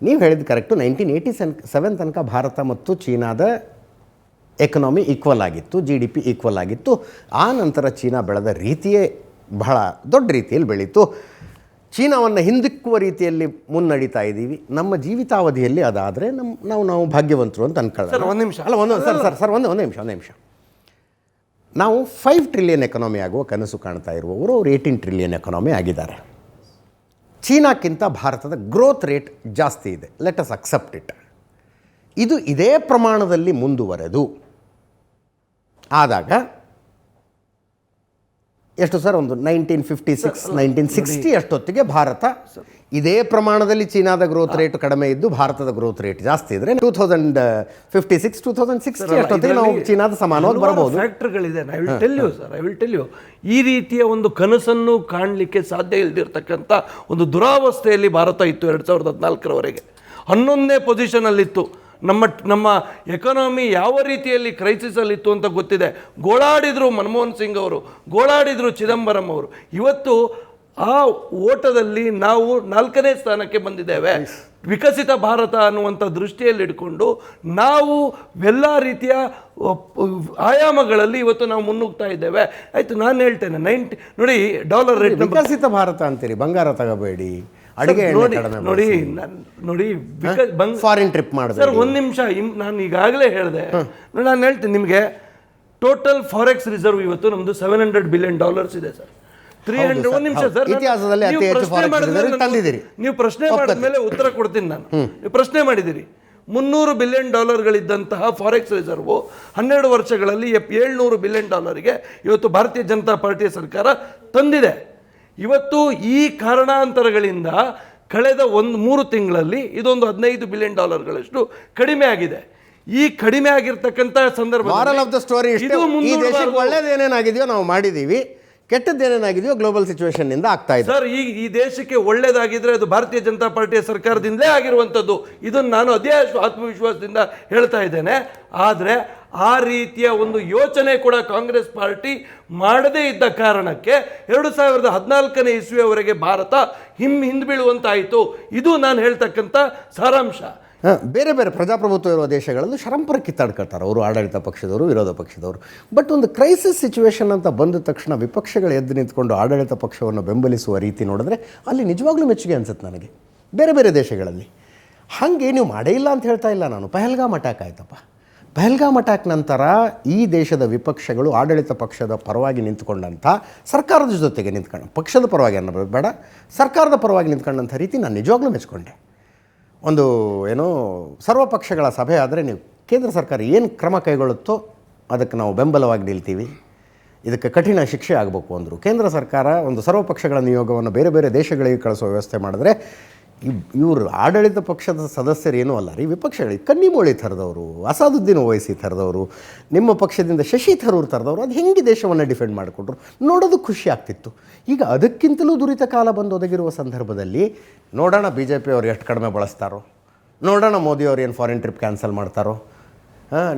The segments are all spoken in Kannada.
ನೀವು ಹೇಳಿದ್ದು ಕರೆಕ್ಟು. 1987 ತನಕ ಭಾರತ ಮತ್ತು ಚೀನಾದ ಎಕನಾಮಿ ಈಕ್ವಲ್ ಆಗಿತ್ತು, GDP ಈಕ್ವಲ್ ಆಗಿತ್ತು. ಆ ನಂತರ ಚೀನಾ ಬೆಳೆದ ರೀತಿಯೇ ಬಹಳ ದೊಡ್ಡ ರೀತಿಯಲ್ಲಿ ಬೆಳೀತು. ಚೀನಾವನ್ನು ಹಿಂದಿಕ್ಕುವ ರೀತಿಯಲ್ಲಿ ಮುನ್ನಡೀತಾ ಇದ್ದೀವಿ. ನಮ್ಮ ಜೀವಿತಾವಧಿಯಲ್ಲಿ ಅದಾದರೆ ನಾವು ಭಾಗ್ಯವಂತರು ಅಂತ ಅನ್ಕೊಳ್ಳೋಣ. ಒಂದು ನಿಮಿಷ ಅಲ್ಲ, ಒಂದು ನಿಮಿಷ. ನಾವು 5 ಟ್ರಿಲಿಯನ್ ಎಕನಾಮಿ ಆಗುವ ಕನಸು ಕಾಣ್ತಾ ಇರುವವರು ಅವರು 18 ಟ್ರಿಲಿಯನ್ ಎಕನಾಮಿ ಆಗಿದ್ದಾರೆ. ಚೀನಾಕ್ಕಿಂತ ಭಾರತದ ಗ್ರೋತ್ ರೇಟ್ ಜಾಸ್ತಿ ಇದೆ. Let us accept it. ಇದು ಇದೇ ಪ್ರಮಾಣದಲ್ಲಿ ಮುಂದುವರೆದು ಆದಾಗ ಎಷ್ಟು ಸರ್, ಒಂದು 1956 1960 ಅಷ್ಟೊತ್ತಿಗೆ ಭಾರತ ಇದೇ ಪ್ರಮಾಣದಲ್ಲಿ ಚೀನಾದ ಗ್ರೋತ್ ರೇಟ್ ಕಡಿಮೆ ಇದ್ದು ಭಾರತದ ಗ್ರೋತ್ ರೇಟ್ ಜಾಸ್ತಿ ಇದ್ದರೆ 2056 2060 ಅಷ್ಟೊತ್ತಿಗೆ ನಾವು ಚೀನಾದ ಸಮಾನವಾಗಿ ಬರಬಹುದು. ಫ್ಯಾಕ್ಟರ್ಗಳಿದೆ. ಐ ವಿಲ್ ಟೆಲ್ ಯು ಈ ರೀತಿಯ ಒಂದು ಕನಸನ್ನು ಕಾಣಲಿಕ್ಕೆ ಸಾಧ್ಯ ಇಲ್ಲದಿರ್ತಕ್ಕಂಥ ಒಂದು ದುರಾವಸ್ಥೆಯಲ್ಲಿ ಭಾರತ ಇತ್ತು 2014ರವರೆಗೆ. 11ನೇ ಪೊಸಿಷನಲ್ಲಿತ್ತು. ನಮ್ಮ ಎಕಾನಮಿ ಯಾವ ರೀತಿಯಲ್ಲಿ ಕ್ರೈಸಿಸಲ್ಲಿತ್ತು ಅಂತ ಗೊತ್ತಿದೆ. ಗೋಳಾಡಿದರು ಮನಮೋಹನ್ ಸಿಂಗ್ ಅವರು, ಗೋಳಾಡಿದರು ಚಿದಂಬರಂ ಅವರು. ಇವತ್ತು ಆ ಓಟದಲ್ಲಿ ನಾವು 4ನೇ ಸ್ಥಾನಕ್ಕೆ ಬಂದಿದ್ದೇವೆ. ವಿಕಸಿತ ಭಾರತ ಅನ್ನುವಂಥ ದೃಷ್ಟಿಯಲ್ಲಿ ಇಟ್ಕೊಂಡು ನಾವು ಎಲ್ಲ ರೀತಿಯ ಆಯಾಮಗಳಲ್ಲಿ ಇವತ್ತು ನಾವು ಮುನ್ನುಗ್ತಾ ಇದ್ದೇವೆ. ಆಯಿತು, ನಾನು ಹೇಳ್ತೇನೆ ನೋಡಿ ಡಾಲರ್ ರೇಟ್. ವಿಕಸಿತ ಭಾರತ ಅಂತೀರಿ, ಬಂಗಾರ ತಗೋಬೇಡಿ, ಅಡಿಗೆ ನೋಡಿ ಫಾರಿನ್ ಟ್ರಿಪ್ ಮಾಡಿದೆ ಸರ್. ಒಂದು ನಿಮಿಷ, ನಾನು ಈಗಾಗಲೇ ಹೇಳಿದೆ. ನಾನು ಹೇಳ್ತೀನಿ ನಿಮಗೆ, ಟೋಟಲ್ ಫಾರೆಕ್ಸ್ ರಿಸರ್ವ್ ಇವತ್ತು ನಮ್ಮದು $700 ಬಿಲಿಯನ್ ಇದೆ ಸರ್. 300. ಒಂದು ನಿಮಿಷ ಸರ್, ಇತಿಹಾಸದಲ್ಲಿ ಅತಿ ಹೆಚ್ಚು ಫಾರೆಕ್ಸ್ ರಿಸರ್ವ್ ತಂದಿದ್ದೀರಿ. ನೀವು ಪ್ರಶ್ನೆ ಮಾಡಿದ ಮೇಲೆ ಉತ್ತರ ಕೊಡ್ತೀನಿ ನಾನು. ನೀವು ಪ್ರಶ್ನೆ ಮಾಡಿದ್ದೀರಿ. $300 ಬಿಲಿಯನ್ ಫಾರೆಕ್ಸ್ ರಿಸರ್ವ್ 12 ವರ್ಷಗಳಲ್ಲಿ $700 ಬಿಲಿಯನ್ ಇವತ್ತು ಭಾರತೀಯ ಜನತಾ ಪಾರ್ಟಿಯ ಸರ್ಕಾರ ತಂದಿದೆ. ಇವತ್ತು ಈ ಕಾರಣಾಂತರಗಳಿಂದ ಕಳೆದ 3 ತಿಂಗಳಲ್ಲಿ ಇದೊಂದು $15 ಬಿಲಿಯನ್ ಕಡಿಮೆ ಆಗಿದೆ. ಈ ಕಡಿಮೆ ಆಗಿರ್ತಕ್ಕಂಥ ಸಂದರ್ಭ ಒಳ್ಳೇದೇನೇನಾಗಿದೆಯೋ ನಾವು ಮಾಡಿದ್ದೀವಿ, ಕೆಟ್ಟದ್ದೇನೇನಾಗಿದೆಯೋ ಗ್ಲೋಬಲ್ ಸಿಚುವೇಶನ್ನಿಂದ ಆಗ್ತಾ ಇದೆ ಸರ್. ಈ ದೇಶಕ್ಕೆ ಒಳ್ಳೇದಾಗಿದ್ರೆ ಅದು ಭಾರತೀಯ ಜನತಾ ಪಾರ್ಟಿಯ ಸರ್ಕಾರದಿಂದಲೇ ಆಗಿರುವಂಥದ್ದು. ಇದನ್ನು ನಾನು ಅದೇ ಆತ್ಮವಿಶ್ವಾಸದಿಂದ ಹೇಳ್ತಾ ಇದ್ದೇನೆ. ಆದರೆ ಆ ರೀತಿಯ ಒಂದು ಯೋಚನೆ ಕೂಡ ಕಾಂಗ್ರೆಸ್ ಪಾರ್ಟಿ ಮಾಡದೇ ಇದ್ದ ಕಾರಣಕ್ಕೆ 2014ನೇ ಇಸ್ವಿಯವರೆಗೆ ಭಾರತ ಹಿಂದ್ಬೀಳುವಂತಾಯಿತು. ಇದು ನಾನು ಹೇಳ್ತಕ್ಕಂಥ ಸಾರಾಂಶ. ಬೇರೆ ಬೇರೆ ಪ್ರಜಾಪ್ರಭುತ್ವ ಇರುವ ದೇಶಗಳಲ್ಲಿ ಶರಂಪರ ಕಿತ್ತಾಡ್ಕೊಳ್ತಾರೆ ಅವರು, ಆಡಳಿತ ಪಕ್ಷದವರು, ವಿರೋಧ ಪಕ್ಷದವರು. ಬಟ್ ಒಂದು ಕ್ರೈಸಿಸ್ ಸಿಚುವೇಶನ್ ಅಂತ ಬಂದ ತಕ್ಷಣ ವಿಪಕ್ಷಗಳು ಎದ್ದು ನಿಂತ್ಕೊಂಡು ಆಡಳಿತ ಪಕ್ಷವನ್ನು ಬೆಂಬಲಿಸುವ ರೀತಿ ನೋಡಿದ್ರೆ ಅಲ್ಲಿ ನಿಜವಾಗ್ಲೂ ಮೆಚ್ಚುಗೆ ಅನ್ಸುತ್ತೆ ನನಗೆ. ಬೇರೆ ಬೇರೆ ದೇಶಗಳಲ್ಲಿ ಹಾಗೆ ನೀವು ಮಾಡೇ ಇಲ್ಲ ಅಂತ ಹೇಳ್ತಾ ಇಲ್ಲ ನಾನು. ಪಹಲ್ಗಾಮ್ ಅಟ್ಯಾಕ್ ಆಯ್ತಪ್ಪ. ಪಹಲ್ಗಾಮ್ ಅಟ್ಯಾಕ್ ನಂತರ ಈ ದೇಶದ ವಿಪಕ್ಷಗಳು ಆಡಳಿತ ಪಕ್ಷದ ಪರವಾಗಿ ನಿಂತ್ಕೊಂಡಂಥ, ಸರ್ಕಾರದ ಜೊತೆಗೆ ನಿಂತ್ಕೊಂಡು, ಪಕ್ಷದ ಪರವಾಗಿ ಅನ್ನೋದು ಬೇಡ, ಸರ್ಕಾರದ ಪರವಾಗಿ ನಿಂತ್ಕೊಂಡಂಥ ರೀತಿ ನಾನು ನಿಜವಾಗ್ಲೂ ಮೆಚ್ಕೊಂಡೆ. ಒಂದು ಸರ್ವ ಪಕ್ಷಗಳ ಸಭೆ ಆದರೆ ನೀವು ಕೇಂದ್ರ ಸರ್ಕಾರ ಏನು ಕ್ರಮ ಕೈಗೊಳ್ಳುತ್ತೋ ಅದಕ್ಕೆ ನಾವು ಬೆಂಬಲವಾಗಿ ನಿಲ್ತೀವಿ, ಇದಕ್ಕೆ ಕಠಿಣ ಶಿಕ್ಷೆ ಆಗಬೇಕು ಅಂದರು. ಕೇಂದ್ರ ಸರ್ಕಾರ ಒಂದು ಸರ್ವ ಪಕ್ಷಗಳ ನಿಯೋಗವನ್ನು ಬೇರೆ ಬೇರೆ ದೇಶಗಳಿಗೆ ಕಳಿಸೋ ವ್ಯವಸ್ಥೆ ಮಾಡಿದ್ರೆ ಇವರು ಆಡಳಿತ ಪಕ್ಷದ ಸದಸ್ಯರು ಏನೂ ಅಲ್ಲ ರೀ, ವಿಪಕ್ಷಗಳಿಗೆ ಕನ್ನಿಮೋಳಿ ಥರದವರು, ಅಸಾದುದ್ದೀನ್ ಓವೈಸಿ ಥರದವರು, ನಿಮ್ಮ ಪಕ್ಷದಿಂದ ಶಶಿ ಥರೂರ್ ಥರದವರು, ಅದು ಹೆಂಗೆ ದೇಶವನ್ನು ಡಿಫೆಂಡ್ ಮಾಡಿಕೊಟ್ರು ನೋಡೋದು ಖುಷಿ ಆಗ್ತಿತ್ತು. ಈಗ ಅದಕ್ಕಿಂತಲೂ ದುರಿತ ಕಾಲ ಬಂದು ಒದಗಿರುವ ಸಂದರ್ಭದಲ್ಲಿ ನೋಡೋಣ BJP ಅವ್ರು ಎಷ್ಟು ಕಡಿಮೆ ಬಳಸ್ತಾರೋ, ನೋಡೋಣ ಮೋದಿಯವ್ರು ಏನು ಫಾರಿನ್ ಟ್ರಿಪ್ ಕ್ಯಾನ್ಸಲ್ ಮಾಡ್ತಾರೋ.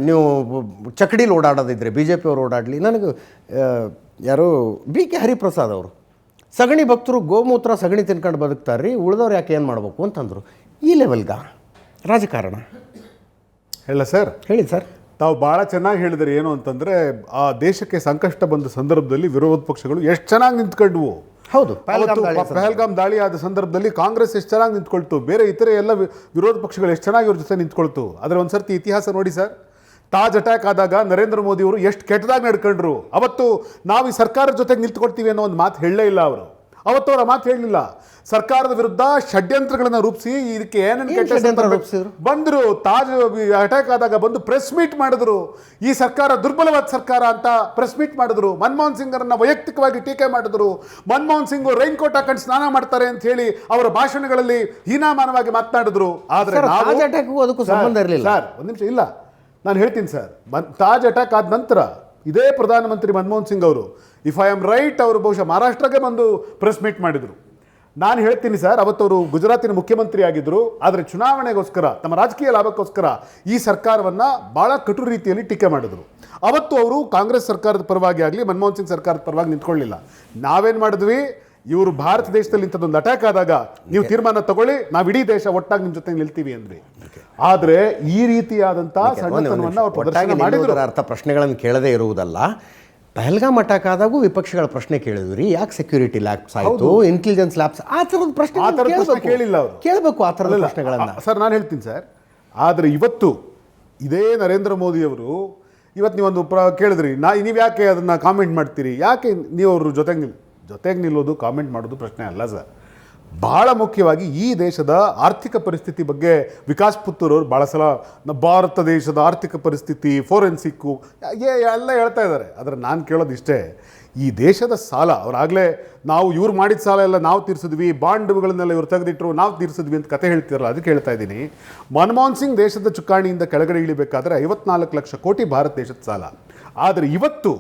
ನೀವು ಚಕಡೀಲಿ ಓಡಾಡೋದಿದ್ದರೆ BJP ಅವ್ರು ಓಡಾಡಲಿ. ನನಗೆ ಯಾರು BK ಹರಿಪ್ರಸಾದ್ ಅವರು, ಸಗಣಿ ಭಕ್ತರು ಗೋಮೂತ್ರ ಸಗಣಿ ತಿನ್ಕೊಂಡು ಬದುಕ್ತಾರೆ ರೀ, ಉಳಿದವ್ರು ಯಾಕೆ ಏನು ಮಾಡಬೇಕು ಅಂತಂದರು. ಈ ಲೆವೆಲ್ಗ ರಾಜಕಾರಣ ಹೇಳ ಸರ್. ಹೇಳಿ ಸರ್. ತಾವು ಭಾಳ ಚೆನ್ನಾಗಿ ಹೇಳಿದರೆ ಏನು ಅಂತಂದರೆ, ಆ ದೇಶಕ್ಕೆ ಸಂಕಷ್ಟ ಬಂದ ಸಂದರ್ಭದಲ್ಲಿ ವಿರೋಧ ಪಕ್ಷಗಳು ಎಷ್ಟು ಚೆನ್ನಾಗಿ ನಿಂತ್ಕೊಂಡ್ವು. ಹೌದು, ಪಹಲ್ಗಾಮ್ ದಾಳಿ ಆದ ಸಂದರ್ಭದಲ್ಲಿ ಕಾಂಗ್ರೆಸ್ ಎಷ್ಟು ಚೆನ್ನಾಗಿ ನಿಂತ್ಕೊಳ್ತು, ಬೇರೆ ಇತರೆ ಎಲ್ಲ ವಿರೋಧ ಪಕ್ಷಗಳು ಎಷ್ಟು ಚೆನ್ನಾಗಿ ಇವ್ರ ಜೊತೆ ನಿಂತ್ಕೊಳ್ತು. ಆದರೆ ಒಂದು ಸರ್ತಿ ಇತಿಹಾಸ ನೋಡಿ ಸರ್, ತಾಜ್ ಅಟ್ಯಾಕ್ ಆದಾಗ ನರೇಂದ್ರ ಮೋದಿ ಅವರು ಎಷ್ಟು ಕೆಟ್ಟದಾಗಿ ನಡ್ಕೊಂಡ್ರು. ಅವತ್ತು ನಾವು ಈ ಸರ್ಕಾರದ ಜೊತೆಗೆ ನಿಂತ್ಕೊಳ್ತೀವಿ ಅನ್ನೋ ಒಂದು ಮಾತು ಹೇಳಲೇ ಇಲ್ಲ ಅವರು. ಅವತ್ತು ಅವರ ಮಾತು ಹೇಳಲಿಲ್ಲ. ಸರ್ಕಾರದ ವಿರುದ್ಧ ಷಡ್ಯಂತ್ರಗಳನ್ನು ರೂಪಿಸಿ ಇದಕ್ಕೆ ಏನೇನು ಬಂದರು. ತಾಜ್ ಅಟ್ಯಾಕ್ ಆದಾಗ ಬಂದು ಪ್ರೆಸ್ ಮೀಟ್ ಮಾಡಿದ್ರು, ಈ ಸರ್ಕಾರ ದುರ್ಬಲವಾದ ಸರ್ಕಾರ ಅಂತ ಪ್ರೆಸ್ ಮೀಟ್ ಮಾಡಿದ್ರು. ಮನಮೋಹನ್ ಸಿಂಗರನ್ನ ವೈಯಕ್ತಿಕವಾಗಿ ಟೀಕೆ ಮಾಡಿದ್ರು. ಮನಮೋಹನ್ ಸಿಂಗ್ ರೈನ್ ಕೋಟ್ ಹಾಕೊಂಡು ಸ್ನಾನ ಮಾಡ್ತಾರೆ ಅಂತ ಹೇಳಿ ಅವರ ಭಾಷಣಗಳಲ್ಲಿ ಹೀನಾಮಾನವಾಗಿ ಮಾತನಾಡಿದ್ರು. ಆದರೆ ಅದಕ್ಕೂ ಸಂಬಂಧ ಇರಲಿಲ್ಲ ಸರ್. ಒಂದು ನಿಮಿಷ, ಇಲ್ಲ ನಾನು ಹೇಳ್ತೀನಿ ಸರ್. ತಾಜ್ ಅಟ್ಯಾಕ್ ಆದ ನಂತರ ಇದೇ ಪ್ರಧಾನಮಂತ್ರಿ ಮನಮೋಹನ್ ಸಿಂಗ್ ಅವರು, ಇಫ್ ಐ ಆಮ್ ರೈಟ್, ಅವರು ಬಹುಶಃ ಮಹಾರಾಷ್ಟ್ರಕ್ಕೆ ಬಂದು ಪ್ರೆಸ್ ಮೀಟ್ ಮಾಡಿದರು. ನಾನು ಹೇಳ್ತೀನಿ ಸರ್, ಅವತ್ತವರು ಗುಜರಾತಿನ ಮುಖ್ಯಮಂತ್ರಿ ಆಗಿದ್ದರು. ಆದರೆ ಚುನಾವಣೆಗೋಸ್ಕರ, ತಮ್ಮ ರಾಜಕೀಯ ಲಾಭಕ್ಕೋಸ್ಕರ ಈ ಸರ್ಕಾರವನ್ನು ಭಾಳ ಕಟು ರೀತಿಯಲ್ಲಿ ಟೀಕೆ ಮಾಡಿದರು. ಅವತ್ತು ಅವರು ಕಾಂಗ್ರೆಸ್ ಸರ್ಕಾರದ ಪರವಾಗಿ ಆಗಲಿ ಮನಮೋಹನ್ ಸಿಂಗ್ ಸರ್ಕಾರದ ಪರವಾಗಿ ನಿಂತ್ಕೊಳ್ಳಿಲ್ಲ. ನಾವೇನು ಮಾಡಿದ್ವಿ, ಇವರು ಭಾರತ ದೇಶದಲ್ಲಿ ಇಂಥದ್ದೊಂದು ಅಟ್ಯಾಕ್ ಆದಾಗ ನೀವು ತೀರ್ಮಾನ ತಗೊಳ್ಳಿ, ನಾವು ಇಡೀ ದೇಶ ಒಟ್ಟಾಗಿ ನಿಮ್ಮ ಜೊತೆ ನಿಲ್ತೀವಿ ಅಂದ್ರಿ. ಆದ್ರೆ ಈ ರೀತಿಯಾದಂತಹ ಸಣ್ಣತನವನ್ನ ಅವ್ರು ಪ್ರದರ್ಶನ ಮಾಡಿದ್ರು. ಅರ್ಥ ಪ್ರಶ್ನೆಗಳನ್ನು ಕೇಳದೇ ಇರುವುದಲ್ಲ. ಪಹಲ್ಗಾಮ್ ಅಟ್ಯಾಕ್ ಆದಾಗೂ ವಿಪಕ್ಷಗಳ ಪ್ರಶ್ನೆ ಕೇಳಿದ್ರಿ, ಯಾಕೆ ಸೆಕ್ಯೂರಿಟಿ ಲ್ಯಾಪ್ಸ್ ಆಯಿತು, ಇಂಟೆಲಿಜೆನ್ಸ್ ಲ್ಯಾಪ್ಸ್, ಆ ಥರದ ಪ್ರಶ್ನೆ ಕೇಳಿಲ್ಲ ಅವರು. ಕೇಳಬೇಕು ಆ ಥರದ ಪ್ರಶ್ನೆಗಳನ್ನು. ಸರ್ ನಾನು ಹೇಳ್ತೀನಿ ಸರ್, ಆದರೆ ಇವತ್ತು ಇದೇ ನರೇಂದ್ರ ಮೋದಿಯವರು ಇವತ್ತು ನೀವೊಂದು ಕೇಳಿದ್ರಿ, ನೀವು ಯಾಕೆ ಅದನ್ನು ಕಾಮೆಂಟ್ ಮಾಡ್ತೀರಿ, ಯಾಕೆ ನೀವು ಅವ್ರ ಜೊತೆಗೆ ನಿಲ್ಲೋದು ಕಾಮೆಂಟ್ ಮಾಡೋದು ಪ್ರಶ್ನೆ ಅಲ್ಲ ಸರ್. ಭಾಳ ಮುಖ್ಯವಾಗಿ ಈ ದೇಶದ ಆರ್ಥಿಕ ಪರಿಸ್ಥಿತಿ ಬಗ್ಗೆ ವಿಕಾಸ್ ಪುತ್ತೂರ್ ಅವರು ಭಾಳ ಸಲ ಭಾರತ ದೇಶದ ಆರ್ಥಿಕ ಪರಿಸ್ಥಿತಿ ಫೋರೆನ್ಸಿಕ್ಕು ಎಲ್ಲ ಹೇಳ್ತಾ ಇದ್ದಾರೆ. ಆದರೆ ನಾನು ಕೇಳೋದು ಇಷ್ಟೇ, ಈ ದೇಶದ ಸಾಲ ಅವರಾಗಲೇ ನಾವು ಇವ್ರು ಮಾಡಿದ ಸಾಲ ಎಲ್ಲ ನಾವು ತೀರಿಸಿದ್ವಿ, ಬಾಂಡ್ಗಳನ್ನೆಲ್ಲ ಇವ್ರು ತೆಗೆದಿಟ್ಟರು ನಾವು ತೀರಿಸಿದ್ವಿ ಅಂತ ಕತೆ ಹೇಳ್ತಿರಲ್ಲ, ಅದಕ್ಕೆ ಹೇಳ್ತಾ ಇದ್ದೀನಿ. ಮನಮೋಹನ್ ಸಿಂಗ್ ದೇಶದ ಚುಕ್ಕಾಣಿಯಿಂದ ಕೆಳಗಡೆ ಇಳಿಬೇಕಾದ್ರೆ 54 ಲಕ್ಷ ಕೋಟಿ ಭಾರತ ದೇಶದ ಸಾಲ. ಆದರೆ ಇವತ್ತು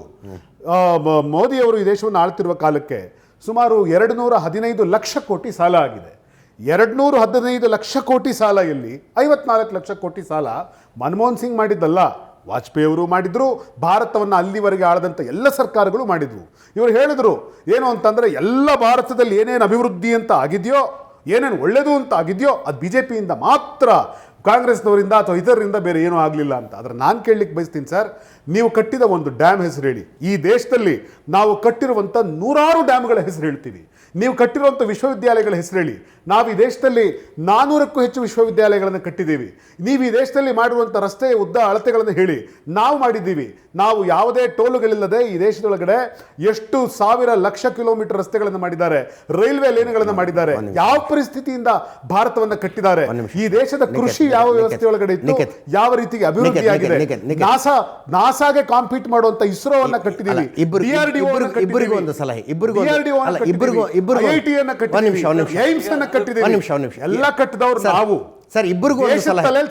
ಮೋದಿಯವರು ಈ ದೇಶವನ್ನು ಆಳ್ತಿರುವ ಕಾಲಕ್ಕೆ ಸುಮಾರು 215 ಲಕ್ಷ ಕೋಟಿ ಸಾಲ ಆಗಿದೆ. 215 ಲಕ್ಷ ಕೋಟಿ ಸಾಲ ಎಲ್ಲಿ, 54 ಲಕ್ಷ ಕೋಟಿ ಸಾಲ ಮನಮೋಹನ್ ಸಿಂಗ್ ಮಾಡಿದ್ದಲ್ಲ, ವಾಜಪೇಯಿ ಅವರು ಮಾಡಿದ್ರು, ಭಾರತವನ್ನು ಅಲ್ಲಿವರೆಗೆ ಆಳದಂಥ ಎಲ್ಲ ಸರ್ಕಾರಗಳು ಮಾಡಿದ್ವು. ಇವರು ಹೇಳಿದ್ರು ಏನು ಅಂತಂದರೆ, ಎಲ್ಲ ಭಾರತದಲ್ಲಿ ಏನೇನು ಅಭಿವೃದ್ಧಿ ಅಂತ ಆಗಿದೆಯೋ, ಏನೇನು ಒಳ್ಳೆಯದು ಅಂತ ಆಗಿದೆಯೋ ಅದು BJPಯಿಂದ ಮಾತ್ರ, ಕಾಂಗ್ರೆಸ್ನವರಿಂದ ಅಥವಾ ಇತರರಿಂದ ಬೇರೆ ಏನೂ ಆಗಲಿಲ್ಲ ಅಂತ. ಆದರೆ ನಾನು ಕೇಳಲಿಕ್ಕೆ ಬಯಸ್ತೀನಿ ಸರ್, ನೀವು ಕಟ್ಟಿದ ಒಂದು ಡ್ಯಾಮ್ ಹೆಸರು ಹೇಳಿ. ಈ ದೇಶದಲ್ಲಿ ನಾವು ಕಟ್ಟಿರುವಂಥ 100 ಡ್ಯಾಮ್ಗಳ ಹೆಸರು ಹೇಳ್ತೀವಿ. ನೀವು ಕಟ್ಟಿರುವಂಥ ವಿಶ್ವವಿದ್ಯಾಲಯಗಳ ಹೆಸರು ಹೇಳಿ. ನಾವು ಈ ದೇಶದಲ್ಲಿ 400ಕ್ಕೂ ಹೆಚ್ಚು ವಿಶ್ವವಿದ್ಯಾಲಯಗಳನ್ನು ಕಟ್ಟಿದ್ದೀವಿ. ನೀವು ಈ ದೇಶದಲ್ಲಿ ಮಾಡಿರುವಂಥ ರಸ್ತೆಯ ಉದ್ದ ಅಳತೆಗಳನ್ನು ಹೇಳಿ. ನಾವು ಮಾಡಿದ್ದೀವಿ. ನಾವು ಯಾವುದೇ ಟೋಲುಗಳಿಲ್ಲದೆ ಈ ದೇಶದೊಳಗಡೆ ಎಷ್ಟು ಸಾವಿರ ಲಕ್ಷ ಕಿಲೋಮೀಟರ್ ರಸ್ತೆಗಳನ್ನು ಮಾಡಿದ್ದಾರೆ, ರೈಲ್ವೆ ಲೇನ್ಗಳನ್ನು ಮಾಡಿದ್ದಾರೆ. ಯಾವ ಪರಿಸ್ಥಿತಿಯಿಂದ ಭಾರತವನ್ನು ಕಟ್ಟಿದ್ದಾರೆ, ಈ ದೇಶದ ಕೃಷಿ ಯಾವ ವ್ಯವಸ್ಥೆ ಒಳಗಡೆ ಇತ್ತು, ಯಾವ ರೀತಿಗೆ ಅಭಿವೃದ್ಧಿ ಆಗಿದೆ. ನಾಸಾಗೆ ಕಾಂಪೀಟ್ ಮಾಡುವಂತ ಇಸ್ರೋವನ್ನ ಕಟ್ಟಿದ್ದೀವಿ. ಇಬ್ಬರಿಗೂ ಒಂದು ಸಲಹೆ, ಎಲ್ಲ ಕಟ್ಟಿದವರು ನಾವು ಸರ್. ಇಬ್ಬರಿಗೂ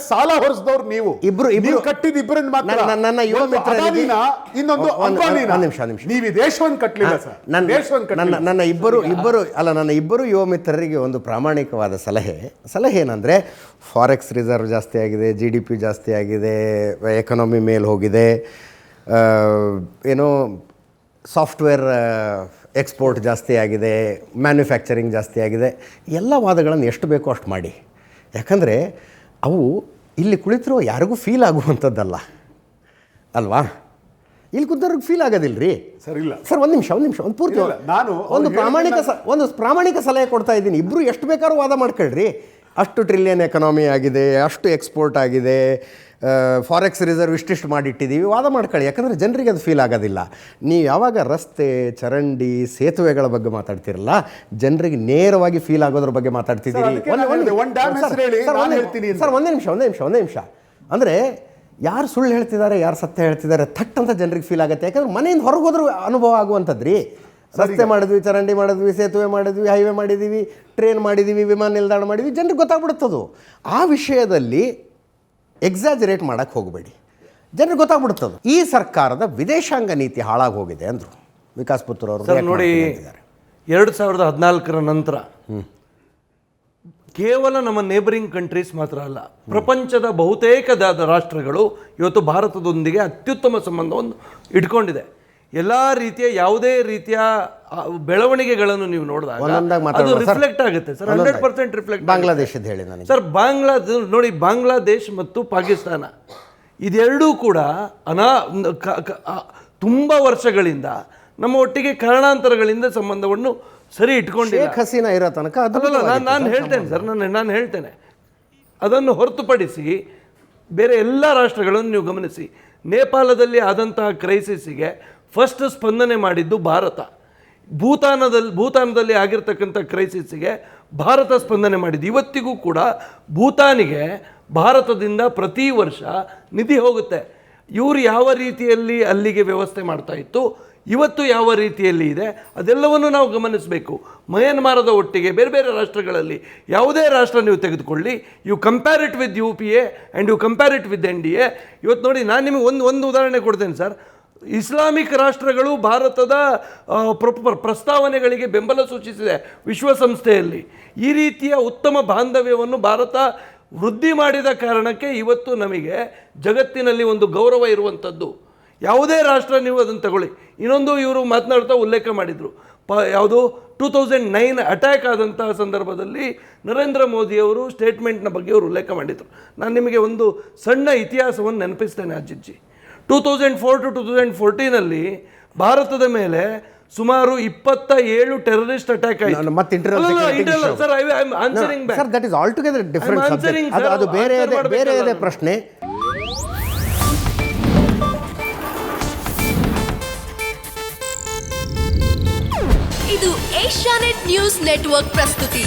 ಸಾಲ ಹೊರಿಸಿದವರು ನೀವು. ಇಬ್ರು ಕಟ್ಟಿದ ಇಬ್ಬರನ್ನ ಮಾತ್ರ. ನನ್ನ ಯುವ ಮಿತ್ರರಿಗೆ ಇನ್ನೊಂದು ನೀವು ಈ ದೇಶವನ್ನು ಕಟ್ಟಲಿಲ್ಲ ಸರ್. ನನ್ನ ಇಬ್ಬರು ಯುವ ಮಿತ್ರರಿಗೆ ಒಂದು ಪ್ರಾಮಾಣಿಕವಾದ ಸಲಹೆ ಏನಂದರೆ, ಫಾರೆಕ್ಸ್ ರಿಸರ್ವ್ ಜಾಸ್ತಿ ಆಗಿದೆ, GDP ಜಾಸ್ತಿ ಆಗಿದೆ, ಎಕಾನಮಿ ಮೇಲೆ ಹೋಗಿದೆ, ಏನೋ ಸಾಫ್ಟ್ವೇರ್ ಎಕ್ಸ್ಪೋರ್ಟ್ ಜಾಸ್ತಿ ಆಗಿದೆ, ಮ್ಯಾನುಫ್ಯಾಕ್ಚರಿಂಗ್ ಜಾಸ್ತಿ ಆಗಿದೆ. ಎಲ್ಲ ವಾದಗಳನ್ನು ಎಷ್ಟು ಬೇಕೋ ಅಷ್ಟು ಮಾಡಿ. ಯಾಕಂದರೆ ಅವು ಇಲ್ಲಿ ಕುಳಿತಿರೋ ಯಾರಿಗೂ ಫೀಲ್ ಆಗುವಂಥದ್ದಲ್ಲ ಅಲ್ವಾ. ಇಲ್ಲಿ ಕೂತವ್ರಿಗೆ ಫೀಲ್ ಆಗೋದಿಲ್ಲ ರೀ ಸರ್. ಇಲ್ಲ ಸರ್, ಒಂದು ನಿಮಿಷ ಒಂದು ಪೂರ್ತಿ ನಾನು ಒಂದು ಪ್ರಾಮಾಣಿಕ ಸಲಹೆ ಕೊಡ್ತಾ ಇದ್ದೀನಿ. ಇಬ್ಬರು ಎಷ್ಟು ಬೇಕಾದ್ರೂ ವಾದ ಮಾಡ್ಕೊಳ್ರಿ. ಅಷ್ಟು ಟ್ರಿಲಿಯನ್ ಎಕನಾಮಿ ಆಗಿದೆ, ಅಷ್ಟು ಎಕ್ಸ್ಪೋರ್ಟ್ ಆಗಿದೆ, ಫಾರೆಕ್ಸ್ ರಿಸರ್ವ್ ಇಷ್ಟಿಷ್ಟು ಮಾಡಿಟ್ಟಿದ್ದೀವಿ, ವಾದ ಮಾಡ್ಕೊಳ್ಳಿ. ಯಾಕಂದರೆ ಜನರಿಗೆ ಅದು ಫೀಲ್ ಆಗೋದಿಲ್ಲ. ನೀವು ಯಾವಾಗ ರಸ್ತೆ, ಚರಂಡಿ, ಸೇತುವೆಗಳ ಬಗ್ಗೆ ಮಾತಾಡ್ತಿರಲ್ಲ, ಜನರಿಗೆ ನೇರವಾಗಿ ಫೀಲ್ ಆಗೋದ್ರ ಬಗ್ಗೆ ಮಾತಾಡ್ತಿದ್ದೀರಿ. ಸರ್ ಒಂದೇ ನಿಮಿಷ ಅಂದರೆ ಯಾರು ಸುಳ್ಳು ಹೇಳ್ತಿದ್ದಾರೆ, ಯಾರು ಸತ್ಯ ಹೇಳ್ತಿದ್ದಾರೆ ಥಟ್ ಅಂತ ಜನರಿಗೆ ಫೀಲ್ ಆಗುತ್ತೆ. ಯಾಕಂದ್ರೆ ಮನೆಯಿಂದ ಹೊರಗೆ ಹೋದ್ರೂ ಅನುಭವ ಆಗುವಂಥದ್ದು ರೀ. ರಸ್ತೆ ಮಾಡಿದ್ವಿ, ಚರಂಡಿ ಮಾಡಿದ್ವಿ, ಸೇತುವೆ ಮಾಡಿದ್ವಿ, ಹೈವೇ ಮಾಡಿದ್ದೀವಿ, ಟ್ರೈನ್ ಮಾಡಿದ್ದೀವಿ, ವಿಮಾನ ನಿಲ್ದಾಣ ಮಾಡಿದ್ವಿ, ಜನರಿಗೆ ಗೊತ್ತಾಗ್ಬಿಡುತ್ತದು. ಆ ವಿಷಯದಲ್ಲಿ ಎಕ್ಸಾಜರೇಟ್ ಮಾಡೋಕ್ಕೆ ಹೋಗಬೇಡಿ, ಜನರಿಗೆ ಗೊತ್ತಾಗ್ಬಿಡುತ್ತದು. ಈ ಸರ್ಕಾರದ ವಿದೇಶಾಂಗ ನೀತಿ ಹಾಳಾಗಿ ಹೋಗಿದೆ ಅಂದರು ವಿಕಾಸ್ ಪುತ್ತೂರ್ ಅವರು. ನೋಡಿ, 2014 ನಂತರ ಕೇವಲ ನಮ್ಮ ನೇಬರಿಂಗ್ ಕಂಟ್ರೀಸ್ ಮಾತ್ರ ಅಲ್ಲ, ಪ್ರಪಂಚದ ಬಹುತೇಕ ರಾಷ್ಟ್ರಗಳು ಇವತ್ತು ಭಾರತದೊಂದಿಗೆ ಅತ್ಯುತ್ತಮ ಸಂಬಂಧವನ್ನು ಇಟ್ಕೊಂಡಿದೆ. ಎಲ್ಲ ರೀತಿಯ ಯಾವುದೇ ರೀತಿಯ ಬೆಳವಣಿಗೆಗಳನ್ನು ನೀವು ನೋಡಿದಾಗ ಅದು ರಿಫ್ಲೆಕ್ಟ್ ಆಗುತ್ತೆ ಸರ್. 100% ರಿಫ್ಲೆಕ್ಟ್. ಬಾಂಗ್ಲಾದೇಶದ ಹೇಳಿ ನನಗೆ ಸರ್. ನೋಡಿ, ಬಾಂಗ್ಲಾದೇಶ್ ಮತ್ತು ಪಾಕಿಸ್ತಾನ ಇದೆರಡೂ ಕೂಡ ತುಂಬ ವರ್ಷಗಳಿಂದ ನಮ್ಮ ಒಟ್ಟಿಗೆ ಕಾರಣಾಂತರಗಳಿಂದ ಸಂಬಂಧವನ್ನು ಸರಿ ಇಟ್ಕೊಂಡಿಲ್ಲ. ಶೇಖ್ ಹಸೀನಾ ಇರೋ ತನಕ ಅದಲ್ಲ, ನಾನು ಹೇಳ್ತೇನೆ ಸರ್, ನಾನು ಹೇಳ್ತೇನೆ. ಅದನ್ನು ಹೊರತುಪಡಿಸಿ ಬೇರೆ ಎಲ್ಲ ರಾಷ್ಟ್ರಗಳನ್ನು ನೀವು ಗಮನಿಸಿ. ನೇಪಾಳದಲ್ಲಿ ಆದಂತಹ ಕ್ರೈಸಿಸ್ಸಿಗೆ ಫಸ್ಟ್ ಸ್ಪಂದನೆ ಮಾಡಿದ್ದು ಭಾರತ. ಭೂತಾನದಲ್ಲಿ ಆಗಿರ್ತಕ್ಕಂಥ ಕ್ರೈಸಿಸ್ಸಿಗೆ ಭಾರತ ಸ್ಪಂದನೆ ಮಾಡಿದ್ದು. ಇವತ್ತಿಗೂ ಕೂಡ ಭೂತಾನಿಗೆ ಭಾರತದಿಂದ ಪ್ರತಿ ವರ್ಷ ನಿಧಿ ಹೋಗುತ್ತೆ. ಇವರು ಯಾವ ರೀತಿಯಲ್ಲಿ ಅಲ್ಲಿಗೆ ವ್ಯವಸ್ಥೆ ಮಾಡ್ತಾ ಇತ್ತು, ಇವತ್ತು ಯಾವ ರೀತಿಯಲ್ಲಿ ಇದೆ, ಅದೆಲ್ಲವನ್ನು ನಾವು ಗಮನಿಸಬೇಕು. ಮಯನ್ಮಾರದ ಒಟ್ಟಿಗೆ ಬೇರೆ ಬೇರೆ ರಾಷ್ಟ್ರಗಳಲ್ಲಿ ಯಾವುದೇ ರಾಷ್ಟ್ರ ನೀವು ತೆಗೆದುಕೊಳ್ಳಿ, you compare it with UPA and you compare it with NDA. ಇವತ್ತು ನೋಡಿ, ನಾನು ನಿಮಗೆ ಒಂದು ಉದಾಹರಣೆ ಕೊಡ್ತೇನೆ ಸರ್. ಇಸ್ಲಾಮಿಕ್ ರಾಷ್ಟ್ರಗಳು ಭಾರತದ ಪ್ರಸ್ತಾವನೆಗಳಿಗೆ ಬೆಂಬಲ ಸೂಚಿಸಿದೆ ವಿಶ್ವಸಂಸ್ಥೆಯಲ್ಲಿ. ಈ ರೀತಿಯ ಉತ್ತಮ ಬಾಂಧವ್ಯವನ್ನು ಭಾರತ ವೃದ್ಧಿ ಮಾಡಿದ ಕಾರಣಕ್ಕೆ ಇವತ್ತು ನಮಗೆ ಜಗತ್ತಿನಲ್ಲಿ ಒಂದು ಗೌರವ ಇರುವಂಥದ್ದು. ಯಾವುದೇ ರಾಷ್ಟ್ರ ನೀವು ಅದನ್ನು ತಗೊಳ್ಳಿ. ಇನ್ನೊಂದು ಇವರು ಮಾತನಾಡ್ತಾ ಉಲ್ಲೇಖ ಮಾಡಿದರು, ಯಾವುದು 2009 ಅಟ್ಯಾಕ್ ಆದಂತಹ ಸಂದರ್ಭದಲ್ಲಿ ನರೇಂದ್ರ ಮೋದಿಯವರು ಸ್ಟೇಟ್ಮೆಂಟ್ನ ಬಗ್ಗೆ ಅವರು ಉಲ್ಲೇಖ ಮಾಡಿದರು. ನಾನು ನಿಮಗೆ ಒಂದು ಸಣ್ಣ ಇತಿಹಾಸವನ್ನು ನೆನಪಿಸ್ತೇನೆ ಅಜ್ಜಿಜ್ಜಿ. 2004 to 2014 ಭಾರತದ ಮೇಲೆ ಸುಮಾರು 27 ಟೆರರಿಸ್ಟ್ ಅಟ್ಯಾಕ್ ಆಯಿತು. ನಾನು ಮತ್ತೆ internal security issue. Sir, I am answering back. Sir, that is all together different I'm answering, subject. ಅದು sir. ಬೇರೆ Answer ಬೇರೆ ಇದೆ ಮಾಡ್ಬೇಕಲ್ಲ ಪ್ರಶ್ನೆ. ಇದು ಏಷ್ಯಾನೆಟ್ ನ್ಯೂಸ್ ನೆಟ್ವರ್ಕ್ ಪ್ರಸ್ತುತಿ.